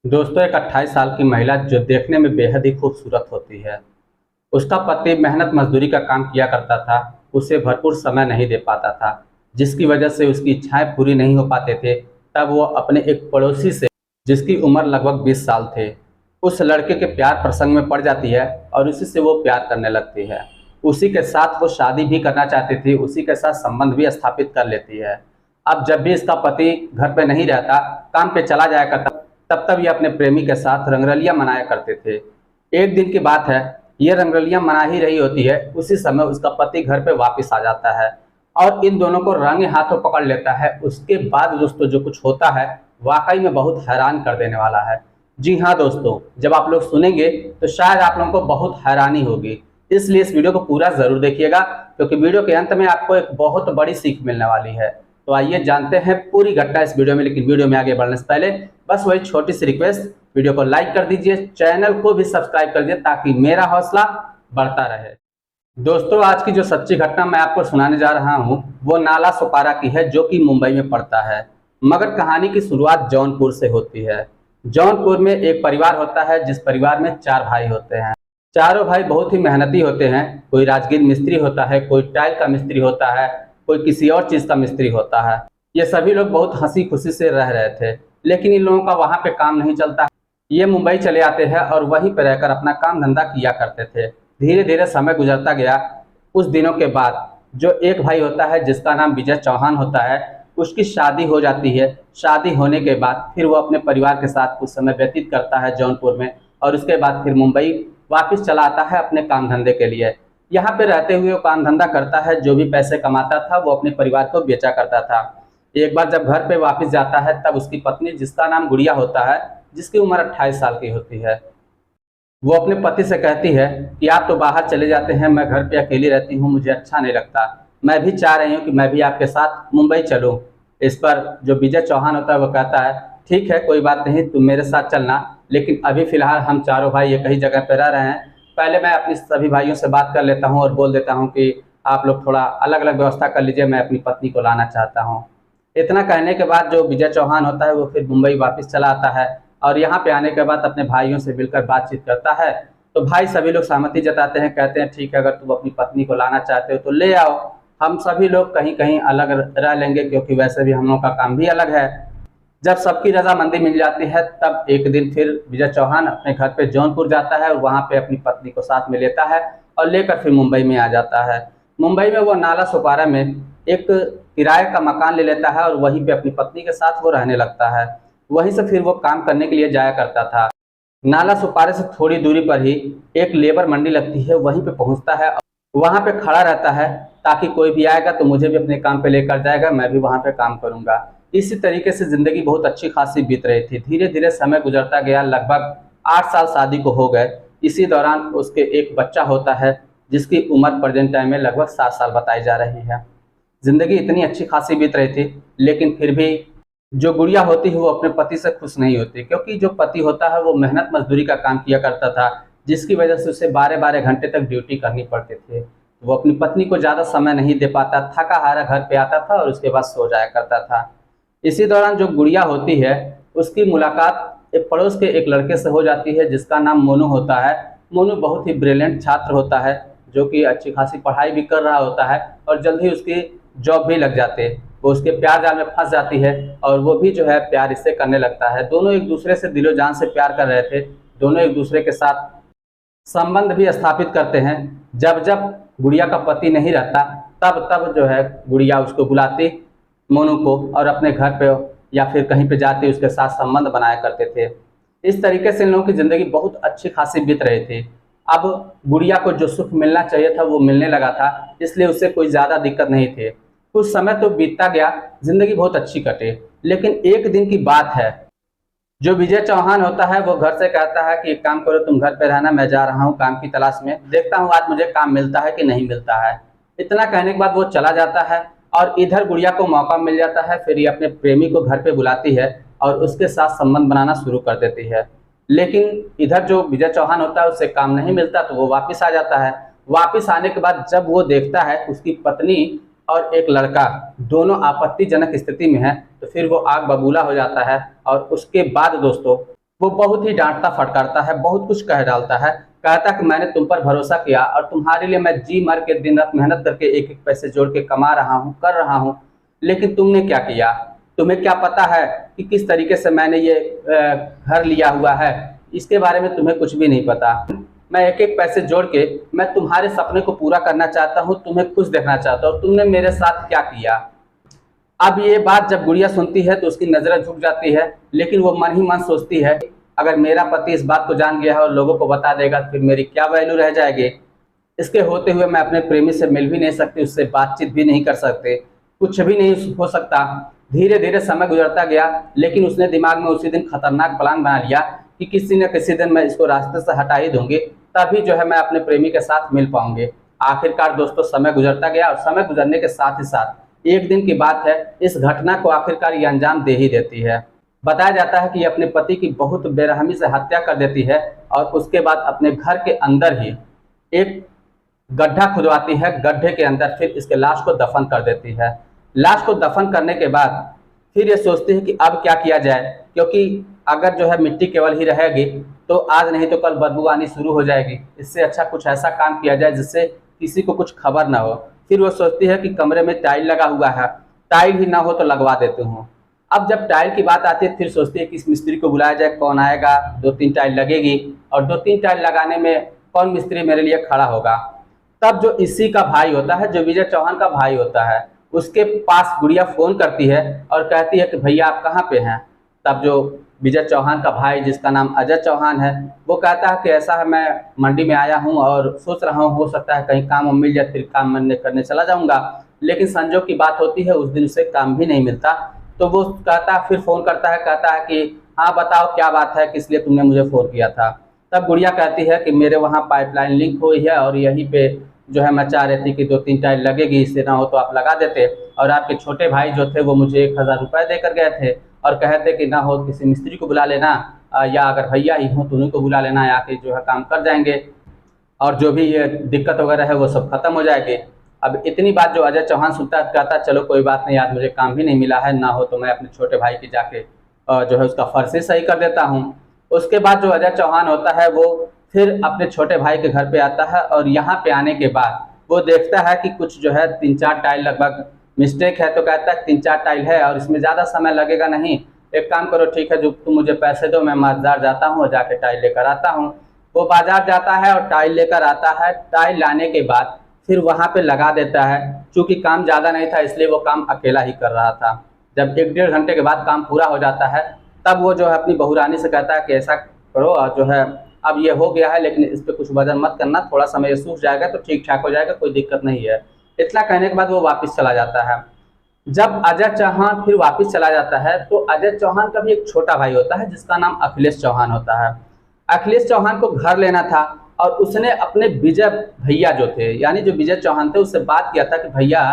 दोस्तों, एक 28 साल की महिला जो देखने में बेहद ही खूबसूरत होती है। उसका पति मेहनत मजदूरी का काम किया करता था। उसे भरपूर समय नहीं दे पाता था, जिसकी वजह से उसकी इच्छाएं पूरी नहीं हो पाते थे। तब वो अपने एक पड़ोसी से, जिसकी उम्र लगभग 20 साल थे, उस लड़के के प्यार प्रसंग में पड़ जाती है और उसी से वो प्यार करने लगती है। उसी के साथ वो शादी भी करना चाहती थी, उसी के साथ संबंध भी स्थापित कर लेती है। अब जब भी इसका पति घर पे नहीं रहता, काम पे चला जाया करता, तब तब ये अपने प्रेमी के साथ रंगरलियां मनाया करते थे। एक दिन की बात है, ये रंगरलियां मना ही रही होती है, उसी समय उसका पति घर पे वापस आ जाता है और इन दोनों को रंगे हाथों पकड़ लेता है। उसके बाद दोस्तों जो कुछ होता है, वाकई में बहुत हैरान कर देने वाला है। जी हाँ दोस्तों, जब आप लोग सुनेंगे तो शायद आप लोगों को बहुत हैरानी होगी, इसलिए इस वीडियो को पूरा जरूर देखिएगा, क्योंकि वीडियो के अंत में आपको एक बहुत बड़ी सीख मिलने वाली है। तो आइए जानते हैं पूरी घटना इस वीडियो में। लेकिन वीडियो में आगे बढ़ने से पहले बस वही छोटी सी रिक्वेस्ट, वीडियो को लाइक कर दीजिए, चैनल को भी सब्सक्राइब कर दीजिए ताकि मेरा हौसला बढ़ता रहे। दोस्तों, आज की जो सच्ची घटना मैं आपको सुनाने जा रहा हूँ वो नाला सोपारा की है, जो कि मुंबई में पड़ता है। मगर कहानी की शुरुआत जौनपुर से होती है। जौनपुर में एक परिवार होता है, जिस परिवार में 4 भाई होते हैं। चारों भाई बहुत ही मेहनती होते हैं। कोई राजगीर मिस्त्री होता है, कोई टाइल का मिस्त्री होता है, कोई किसी और चीज का मिस्त्री होता है। ये सभी लोग बहुत हंसी खुशी से रह रहे थे, लेकिन इन लोगों का वहां पे काम नहीं चलता। ये मुंबई चले आते हैं और वहीं पर रहकर अपना काम धंधा किया करते थे। धीरे धीरे समय गुजरता गया। कुछ दिनों के बाद जो एक भाई होता है, जिसका नाम विजय चौहान होता है, उसकी शादी हो जाती है। शादी होने के बाद फिर वो अपने परिवार के साथ कुछ समय व्यतीत करता है जौनपुर में, और उसके बाद फिर मुंबई वापस चला आता है अपने काम धंधे के लिए। यहाँ पे रहते हुए वो काम धंधा करता है, जो भी पैसे कमाता था वो अपने परिवार को बेचा करता था। एक बार जब घर पे वापस जाता है, तब उसकी पत्नी, जिसका नाम गुड़िया होता है, जिसकी उम्र 28 साल की होती है, वो अपने पति से कहती है कि आप तो बाहर चले जाते हैं, मैं घर पे अकेली रहती हूँ, मुझे अच्छा नहीं लगता। मैं भी चाह रही हूँ कि मैं भी आपके साथ मुंबई चलूँ। इस पर जो विजय चौहान होता है वो कहता है, ठीक है कोई बात नहीं, तुम मेरे साथ चलना, लेकिन अभी फिलहाल हम चारों भाई एक ही जगह पर रह रहे हैं। पहले मैं अपनी सभी भाइयों से बात कर लेता हूँ और बोल देता हूँ कि आप लोग थोड़ा अलग अलग व्यवस्था कर लीजिए, मैं अपनी पत्नी को लाना चाहता हूँ। इतना कहने के बाद जो विजय चौहान होता है वो फिर मुंबई वापस चला आता है और यहाँ पे आने के बाद अपने भाइयों से मिलकर बातचीत करता है। तो भाई सभी लोग सहमति जताते हैं, कहते हैं ठीक है, अगर तुम अपनी पत्नी को लाना चाहते हो तो ले आओ, हम सभी लोग कहीं कहीं अलग रह लेंगे, क्योंकि वैसे भी हम लोग का काम भी अलग है। जब सबकी रजामंदी मिल जाती है, तब एक दिन फिर विजय चौहान अपने घर पे जौनपुर जाता है और वहाँ पे अपनी पत्नी को साथ में लेता है और लेकर फिर मुंबई में आ जाता है। मुंबई में वो नाला सोपारा में एक किराए का मकान ले लेता है और वहीं पे अपनी पत्नी के साथ वो रहने लगता है। वहीं से फिर वो काम करने के लिए जाया करता था। नाला सुपारे से थोड़ी दूरी पर ही एक लेबर मंडी लगती है, वहीं पे पहुंचता है, वहां पे खड़ा रहता है ताकि कोई भी आएगा तो मुझे भी अपने काम पे लेकर जाएगा, मैं भी वहां पे काम करूंगा। इसी तरीके से जिंदगी बहुत अच्छी खासी बीत रही थी। धीरे धीरे समय गुजरता गया, लगभग 8 साल शादी को हो गए। इसी दौरान उसके एक बच्चा होता है, जिसकी उम्र प्रेजेंट टाइम में लगभग 7 साल बताई जा रही है। जिंदगी इतनी अच्छी खासी बीत रही थी, लेकिन फिर भी जो गुड़िया होती है वो अपने पति से खुश नहीं होती, क्योंकि जो पति होता है वो मेहनत मजदूरी का काम किया करता था, जिसकी वजह से उसे 12-12 घंटे तक ड्यूटी करनी पड़ती थी। वो अपनी पत्नी को ज़्यादा समय नहीं दे पाता, थका हारा घर पे आता था और उसके बाद सो जाया करता था। इसी दौरान जो गुड़िया होती है, उसकी मुलाकात एक पड़ोस के एक लड़के से हो जाती है, जिसका नाम मोनू होता है। मोनू बहुत ही ब्रिलियंट छात्र होता है, जो कि अच्छी खासी पढ़ाई भी कर रहा होता है और जल्द ही उसकी जॉब भी लग जाते हैं। वो उसके प्यार जाल में फंस जाती है और वो भी जो है प्यार इससे करने लगता है। दोनों एक दूसरे से दिलो जान से प्यार कर रहे थे, दोनों एक दूसरे के साथ संबंध भी स्थापित करते हैं। जब जब गुड़िया का पति नहीं रहता, तब तब जो है गुड़िया उसको बुलाती, मोनू को, और अपने घर पे या फिर कहीं पे जाती उसके साथ संबंध बनाया करते थे। इस तरीके से इन लोगों की ज़िंदगी बहुत अच्छी खासी बीत रही थी। अब गुड़िया को जो सुख मिलना चाहिए था वो मिलने लगा था, इसलिए उससे कोई ज़्यादा दिक्कत नहीं थी। कुछ समय तो बीतता गया, जिंदगी बहुत अच्छी कटे। लेकिन एक दिन की बात है, जो विजय चौहान होता है वो घर से कहता है कि एक काम करो, तुम घर पे रहना, मैं जा रहा हूँ काम की तलाश में, देखता हूँ आज मुझे काम मिलता है कि नहीं मिलता है। इतना कहने के बाद वो चला जाता है और इधर गुड़िया को मौका मिल जाता है। फिर ये अपने प्रेमी को घर पे बुलाती है और उसके साथ संबंध बनाना शुरू कर देती है। लेकिन इधर जो विजय चौहान होता है उससे काम नहीं मिलता, तो वो वापस आ जाता है। वापस आने के बाद जब वो देखता है उसकी पत्नी और एक लड़का दोनों आपत्तिजनक स्थिति में है, तो फिर वो आग बबूला हो जाता है। और उसके बाद दोस्तों वो बहुत ही डांटता फटकारता है, बहुत कुछ कह डालता है। कहता कि मैंने तुम पर भरोसा किया और तुम्हारे लिए मैं जी मर के दिन रात मेहनत करके एक एक पैसे जोड़ के कमा रहा हूँ, कर रहा हूँ, लेकिन तुमने क्या किया? तुम्हें क्या पता है कि किस तरीके से मैंने ये घर लिया हुआ है? इसके बारे में तुम्हें कुछ भी नहीं पता। मैं एक एक पैसे जोड़ के मैं तुम्हारे सपने को पूरा करना चाहता हूँ, तुम्हें खुश देखना चाहता हूँ। तुमने मेरे साथ क्या किया? अब ये बात जब गुड़िया सुनती है तो उसकी नज़रें झुक जाती है, लेकिन वो मन ही मन सोचती है अगर मेरा पति इस बात को जान गया है और लोगों को बता देगा तो फिर मेरी क्या वैल्यू रह जाएगी। इसके होते हुए मैं अपने प्रेमी से मिल भी नहीं सकती, उससे बातचीत भी नहीं कर सकते, कुछ भी नहीं हो सकता। धीरे धीरे समय गुजरता गया, लेकिन उसने दिमाग में उसी दिन खतरनाक प्लान बना लिया कि किसी न किसी दिन मैं इसको रास्ते से हटा ही दूंगी, तभी जो है मैं अपने प्रेमी के साथ मिल पाऊंगी। आखिरकार दोस्तों समय गुजरता गया और समय गुजरने के साथ ही साथ एक दिन की बात है, इस घटना को आखिरकार ये अंजाम दे ही देती है। बताया जाता है कि ये अपने पति की बहुत बेरहमी से हत्या कर देती है और उसके बाद अपने घर के अंदर ही एक गड्ढा खुदवाती है, गड्ढे के अंदर फिर इसके लाश को दफन कर देती है। लाश को दफन करने के बाद फिर ये सोचती है कि अब क्या किया जाए, क्योंकि अगर जो है मिट्टी केवल ही रहेगी तो आज नहीं तो कल बदबू आनी शुरू हो जाएगी। इससे अच्छा कुछ ऐसा काम किया जाए जिससे किसी को कुछ खबर ना हो। फिर वो सोचती है कि कमरे में टाइल लगा हुआ है, टाइल ही ना हो तो लगवा देती हूँ। अब जब टाइल की बात आती है फिर सोचती है कि इस मिस्त्री को बुलाया जाए, कौन आएगा, 2-3 टाइल लगेगी और 2-3 टाइल लगाने में कौन मिस्त्री मेरे लिए खड़ा होगा। तब जो इसी का भाई होता है, जो विजय चौहान का भाई होता है, उसके पास गुड़िया फ़ोन करती है और कहती है कि भैया आप कहाँ पे हैं। तब जो विजय चौहान का भाई, जिसका नाम अजय चौहान है, वो कहता है कि ऐसा है, मैं मंडी में आया हूँ और सोच रहा हूँ हो सकता है कहीं काम मिल जाए, फिर काम करने चला जाऊँगा। लेकिन संजोग की बात होती है उस दिन उसे काम भी नहीं मिलता। तो वो कहता फिर फ़ोन करता है, कहता है कि हाँ बताओ क्या बात है, किस लिए तुमने मुझे फ़ोन किया था। तब गुड़िया कहती है कि मेरे वहाँ पाइपलाइन लीक हुई है और यहीं पे जो है मैं चाह रही थी कि 2-3 टाइल लगेगी, इससे ना हो तो आप लगा देते। और आपके छोटे भाई जो थे वो मुझे 1000 रुपये देकर गए थे और कहते कि ना हो किसी मिस्त्री को बुला लेना, या अगर भैया ही हों तो उन्हीं को बुला लेना, या कि जो है काम कर जाएंगे और जो भी ये दिक्कत वगैरह है वो सब खत्म हो जाएगी। अब इतनी बात जो अजय चौहान सुनता है, कहता चलो कोई बात नहीं, आज मुझे काम भी नहीं मिला है, ना हो तो मैं अपने छोटे भाई की जाके जो है उसका फर्श सही कर देता हूँ। उसके बाद जो अजय चौहान होता है वो फिर अपने छोटे भाई के घर पे आता है और यहाँ पे आने के बाद वो देखता है कि कुछ जो है 3-4 टाइल लगभग मिस्टेक है। तो कहता है 3-4 टाइल है और इसमें ज़्यादा समय लगेगा नहीं, एक काम करो ठीक है, जो तुम मुझे पैसे दो, मैं बाजार जाता हूँ और जाके टाइल लेकर आता हूँ। वो बाजार जाता है और टाइल लेकर आता है। टाइल लाने के बाद फिर वहाँ पे लगा देता है। चूँकि काम ज़्यादा नहीं था इसलिए वो काम अकेला ही कर रहा था। जब 1-1.5 घंटे के बाद काम पूरा हो जाता है तब वो जो है अपनी बहुरानी से कहता है कि ऐसा करो और जो है अब ये हो गया है, लेकिन इस पर कुछ वजन मत करना, थोड़ा समय ये सूख जाएगा तो ठीक ठाक हो जाएगा, कोई दिक्कत नहीं है। इतना कहने के बाद वो वापस चला जाता है। जब अजय चौहान फिर वापस चला जाता है तो अजय चौहान का भी एक छोटा भाई होता है जिसका नाम अखिलेश चौहान होता है। अखिलेश चौहान को घर लेना था और उसने अपने विजय भैया जो थे, यानी जो विजय चौहान थे, उससे बात किया था कि भैया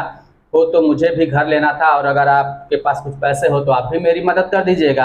हो तो मुझे भी घर लेना था और अगर आपके पास कुछ पैसे हो तो आप भी मेरी मदद कर दीजिएगा।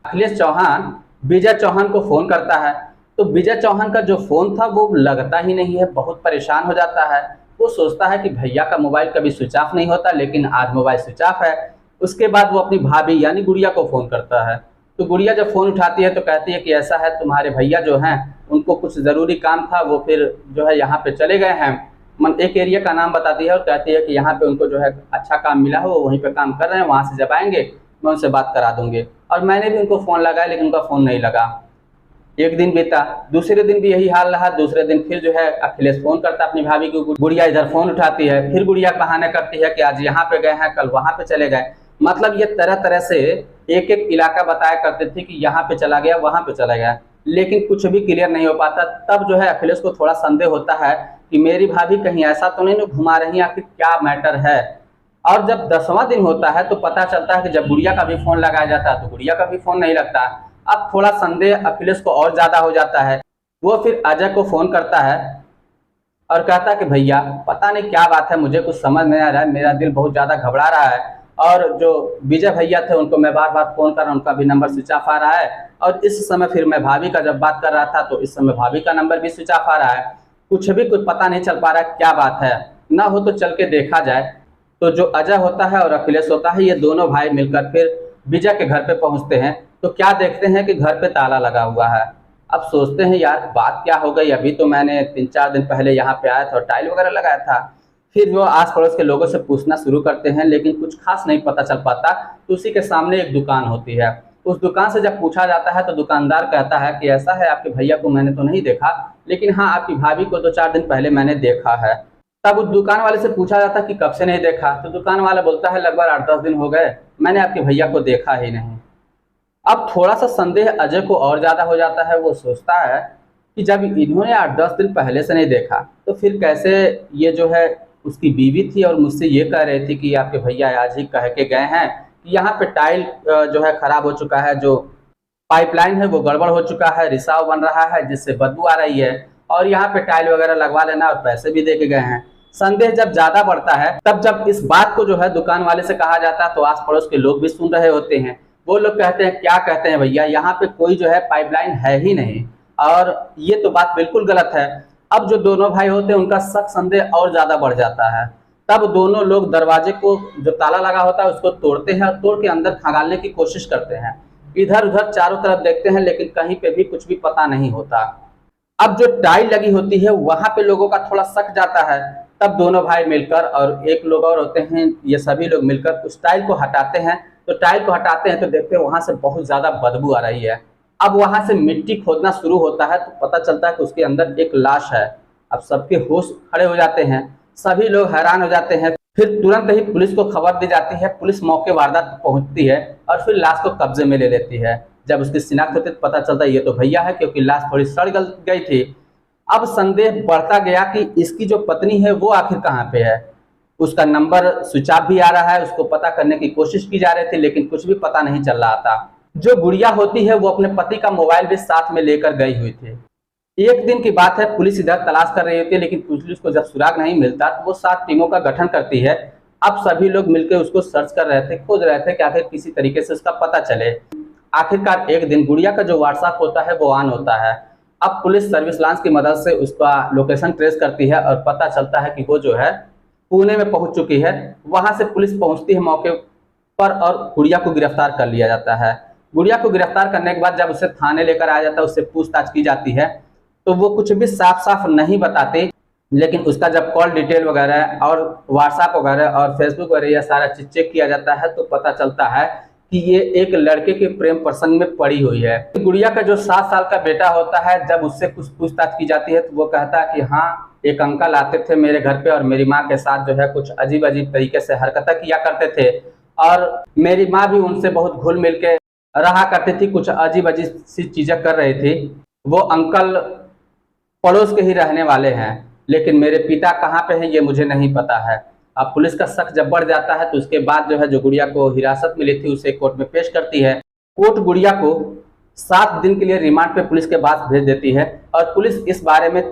अखिलेश चौहान विजय चौहान को फ़ोन करता है तो विजय चौहान का जो फ़ोन था वो लगता ही नहीं है, बहुत परेशान हो जाता है। वो सोचता है कि भैया का मोबाइल कभी स्विच ऑफ नहीं होता, लेकिन आज मोबाइल स्विच ऑफ है। उसके बाद वो अपनी भाभी यानी गुड़िया को फ़ोन करता है। तो गुड़िया जब फ़ोन उठाती है तो कहती है कि ऐसा है, तुम्हारे भैया जो हैं उनको कुछ ज़रूरी काम था, वो फिर जो है यहाँ पे चले गए हैं। एक एरिया का नाम बताती है और कहती है कि यहाँ पे उनको जो है अच्छा काम मिला हो, वो वहीं पे काम कर रहे हैं, वहाँ से जब आएंगे मैं उनसे बात करा दूँगी। और मैंने भी उनको फ़ोन लगाया लेकिन उनका फ़ोन नहीं लगा। एक दिन बीता, दूसरे दिन भी यही हाल रहा। दूसरे दिन फिर जो है अखिलेश फ़ोन करता है अपनी भाभी को, गुड़िया इधर फ़ोन उठाती है। फिर गुड़िया बहाना करती है कि आज यहाँ पे गए हैं, कल वहाँ पे चले गए। मतलब ये तरह तरह से एक एक इलाका बताया करते थे कि यहाँ पे चला गया, वहाँ पे चला गया, लेकिन कुछ भी क्लियर नहीं हो पाता। तब जो है अखिलेश को थोड़ा संदेह होता है कि मेरी भाभी कहीं ऐसा तो नहीं घुमा रही, आखिर क्या मैटर है। और जब 10वां दिन होता है तो पता चलता है कि जब गुड़िया का भी फ़ोन लगाया जाता है तो गुड़िया का भी फ़ोन नहीं लगता। अब थोड़ा संदेह अखिलेश को और ज़्यादा हो जाता है। वो फिर अजय को फ़ोन करता है और कहता है कि भैया पता नहीं क्या बात है, मुझे कुछ समझ नहीं आ रहा है, मेरा दिल बहुत ज़्यादा घबरा रहा है। और जो विजय भैया थे उनको मैं बार बार फ़ोन कर रहा हूँ, उनका भी नंबर स्विच ऑफ आ रहा है। और इस समय फिर मैं भाभी का जब बात कर रहा था तो इस समय भाभी का नंबर भी स्विच ऑफ आ रहा है। कुछ पता नहीं चल पा रहा है क्या बात है, ना हो तो चल के देखा जाए। तो जो अजय होता है और अखिलेश होता है, ये दोनों भाई मिलकर फिर विजय के घर पे पहुंचते हैं। तो क्या देखते हैं कि घर पे ताला लगा हुआ है। अब सोचते हैं यार बात क्या हो गई, अभी तो मैंने 3-4 दिन पहले यहाँ पे आया था और टाइल वगैरह लगाया था। फिर वो आस पड़ोस के लोगों से पूछना शुरू करते हैं, लेकिन कुछ खास नहीं पता चल पाता। तो उसी के सामने एक दुकान होती है। उस दुकान से जब पूछा जाता है तो दुकानदार कहता है कि ऐसा है, आपके भैया को मैंने तो नहीं देखा, लेकिन हाँ आपकी भाभी को 2-4 दिन पहले मैंने देखा है। तब उस दुकान वाले से पूछा जाता कि कब से नहीं देखा, तो दुकान वाला बोलता है लगभग 8-10 दिन हो गए, मैंने आपके भैया को देखा ही नहीं। अब थोड़ा सा संदेह अजय को और ज़्यादा हो जाता है। वो सोचता है कि जब इन्होंने 8-10 दिन पहले से नहीं देखा तो फिर कैसे ये जो है उसकी बीवी थी और मुझसे ये कह रही थी कि आपके भैया आज ही कह के गए हैं कि यहाँ पे टाइल जो है खराब हो चुका है, जो पाइपलाइन है वो गड़बड़ हो चुका है, रिसाव बन रहा है जिससे बदबू आ रही है, और यहाँ पे टाइल वगैरह लगवा लेना और पैसे भी दे के गए हैं। संदेह जब ज्यादा बढ़ता है तब जब इस बात को जो है दुकान वाले से कहा जाता है तो आस पड़ोस के लोग भी सुन रहे होते हैं। वो लोग कहते हैं क्या कहते हैं भैया, यहाँ पे कोई जो है पाइपलाइन है ही नहीं, और ये तो बात बिल्कुल गलत है। अब जो दोनों भाई होते हैं उनका शक संदेह और ज्यादा बढ़ जाता है। तब दोनों लोग दरवाजे को जो ताला लगा होता है उसको तोड़ते हैं और तोड़ के अंदर खंगालने की कोशिश करते हैं। इधर उधर चारों तरफ देखते हैं लेकिन कहीं पे भी कुछ भी पता नहीं होता। अब जो टाइल लगी होती है वहां पे लोगों का थोड़ा शक जाता है। तब दोनों भाई मिलकर और एक लोग और होते हैं, ये सभी लोग मिलकर उस टाइल को हटाते हैं। तो टाइल को हटाते हैं तो देखते हैं वहां से बहुत ज्यादा बदबू आ रही है। अब वहां से मिट्टी खोदना शुरू होता है तो पता चलता है कि उसके अंदर एक लाश है। अब सबके होश खड़े हो जाते हैं, सभी लोग हैरान हो जाते हैं। फिर तुरंत ही पुलिस को खबर दी जाती है। पुलिस मौके वारदात पर पहुंचती है और फिर लाश को कब्जे में ले लेती है। जब उसकी शिनाख्त होती है तो पता चलता है ये तो भैया है, क्योंकि लाश थोड़ी सड़ गल गई थी। अब संदेह बढ़ता गया कि इसकी जो पत्नी है वो आखिर कहाँ पे है। उसका नंबर स्विच ऑफ भी आ रहा है, उसको पता करने की कोशिश की जा रही थी लेकिन कुछ भी पता नहीं चल रहा था। जो गुड़िया होती है वो अपने पति का मोबाइल भी साथ में लेकर गई हुई थी। एक दिन की बात है, पुलिस इधर तलाश कर रही होती है लेकिन पुलिस को जब सुराग नहीं मिलता तो वो 7 टीमों का गठन करती है। अब सभी लोग मिलकर उसको सर्च कर रहे थे, खोज रहे थे कि आखिर किसी तरीके से उसका पता चले। आखिरकार एक दिन गुड़िया का जो व्हाट्सएप होता है वो ऑन होता है। अब पुलिस सर्विस लांच की मदद से उसका लोकेशन ट्रेस करती है और पता चलता है कि वो जो है पुणे में पहुंच चुकी है। वहां से पुलिस पहुंचती है मौके पर और गुड़िया को गिरफ्तार कर लिया जाता है। गुड़िया को गिरफ्तार करने के बाद जब उसे थाने लेकर आया जाता है, उससे पूछताछ की जाती है तो वो कुछ भी साफ साफ नहीं बताते। लेकिन उसका जब कॉल डिटेल वगैरह और व्हाट्सएप वगैरह और फेसबुक वगैरह यह सारा चीज चेक किया जाता है तो पता चलता है कि ये एक लड़के के प्रेम प्रसंग में पड़ी हुई है। गुड़िया का जो 7 साल का बेटा होता है, जब उससे कुछ पूछताछ की जाती है तो वो कहता है कि हाँ एक अंकल आते थे मेरे घर पे और मेरी माँ के साथ जो है कुछ अजीब अजीब तरीके से हरकतें किया करते थे, और मेरी माँ भी उनसे बहुत घुल मिल के रहा करती थी, कुछ अजीब अजीब सी चीजें कर रही थी। वो अंकल पड़ोस के ही रहने वाले हैं, लेकिन मेरे पिता कहाँ पे हैं ये मुझे नहीं पता है। अब पुलिस का शक जब बढ़ जाता है तो उसके बाद जो है जो गुड़िया को हिरासत मिली थी उसे कोर्ट में पेश करती है। कोर्ट गुड़िया को 7 दिन के लिए रिमांड पे पुलिस के पास भेज देती है और पुलिस इस बारे में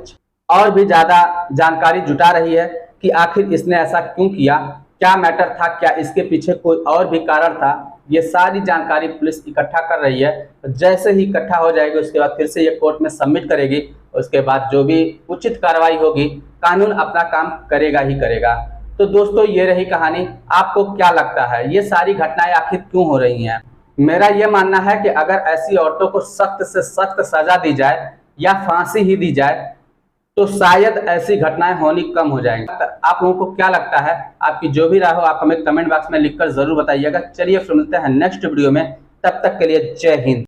और भी ज्यादा जानकारी जुटा रही है कि आखिर इसने ऐसा क्यों किया, क्या मैटर था, क्या इसके पीछे कोई और भी कारण था। ये सारी जानकारी पुलिस इकट्ठा कर रही है। जैसे ही इकट्ठा हो जाएगी उसके बाद फिर से ये कोर्ट में सबमिट करेगी। उसके बाद जो भी उचित कार्रवाई होगी, कानून अपना काम करेगा ही करेगा। तो दोस्तों ये रही कहानी। आपको क्या लगता है ये सारी घटनाएं आखिर क्यों हो रही हैं? मेरा ये मानना है कि अगर ऐसी औरतों को सख्त से सख्त सजा दी जाए या फांसी ही दी जाए तो शायद ऐसी घटनाएं होनी कम हो जाएंगी। आप लोगों को क्या लगता है? आपकी जो भी राय हो आप हमें कमेंट बॉक्स में लिखकर जरूर बताइएगा। चलिए फिर मिलते हैं नेक्स्ट वीडियो में, तब तक के लिए जय हिंद।